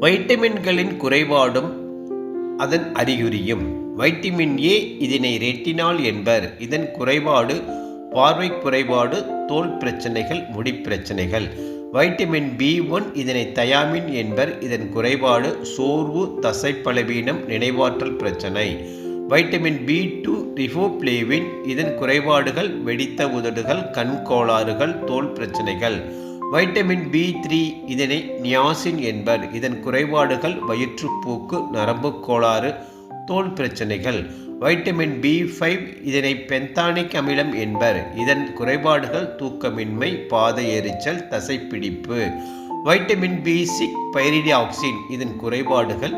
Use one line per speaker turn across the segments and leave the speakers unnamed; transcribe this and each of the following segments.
வைட்டமின்களின் குறைபாடும் அதன் அறிகுறியும். Vitamin A இதனை ரெட்டினால் என்பர். இதன் குறைபாடு பார்வை குறைபாடு, தோல் பிரச்சனைகள், முடிப்பிரச்சனைகள். வைட்டமின் B1 இதனை தயாமின் என்பர். இதன் குறைபாடு சோர்வு, தசைப்பலவீனம், நினைவாற்றல் பிரச்சனை. Vitamin B2 riboflavin. இதன் குறைபாடுகள் வெடித்த உதடுகள், கண் கோளாறுகள், தோல் பிரச்சனைகள். வைட்டமின் B3 இதனை நியாசின் என்பர். இதன் குறைபாடுகள் வயிற்றுப்போக்கு, நரம்பு கோளாறு, தோல் பிரச்சனைகள். வைட்டமின் B5 இதனை பென்தானிக் அமிலம் என்பர். இதன் குறைபாடுகள் தூக்கமின்மை, பாதை எரிச்சல், தசைப்பிடிப்பு. Vitamin B6 pyridoxine. இதன் குறைபாடுகள்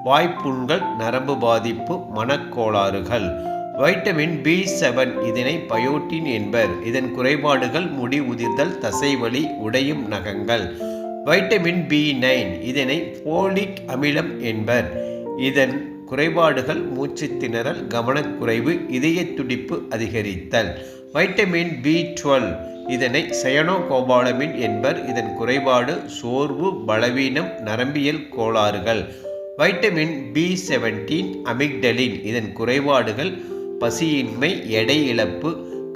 வாய்ப்புண்கள், நரம்பு பாதிப்பு, மனக்கோளாறுகள். வைட்டமின் B7 இதனை பயோட்டின் என்பர். இதன் குறைபாடுகள் முடி உதிர்தல், தசைவலி, உடையும் நகங்கள். வைட்டமின் B9 இதனை ஃபோலிக் அமிலம் என்பர். இதன் குறைபாடுகள் மூச்சு திணறல், கவனக்குறைவு, இதய துடிப்பு அதிகரித்தல். வைட்டமின் B12 இதனை சயனோகோபாலமின் என்பர். இதன் குறைபாடு சோர்வு, பலவீனம், நரம்பியல் கோளாறுகள். Vitamin B17 amygdalin. இதன் குறைபாடுகள் பசியின்மை, எடை இழப்பு,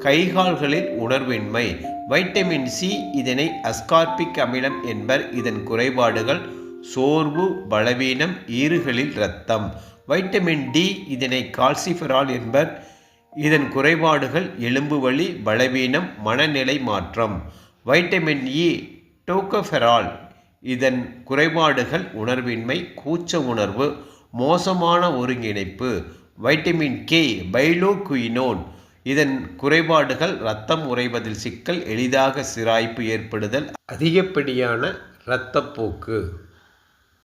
கைகால்களில் உணர்வின்மை. வைட்டமின் C இதனை அஸ்கார்பிக் அமிலம் என்பர். இதன் குறைபாடுகள் சோர்வு, பலவீனம், ஈறுகளில் இரத்தம். வைட்டமின் D இதனை கால்சிஃபெரால் என்பர். இதன் குறைபாடுகள் எலும்பு வலி, பலவீனம், மனநிலை மாற்றம். Vitamin E tocopherol. இதன் குறைபாடுகள் உணர்வின்மை, கூச்ச உணர்வு, மோசமான ஒருங்கிணைப்பு. Vitamin K பைலோகுயினோன். இதன் குறைபாடுகள் இரத்தம் உறைவதில் சிக்கல், எளிதாக சிராய்ப்பு ஏற்படுதல், அதிகப்படியான இரத்தப்போக்கு.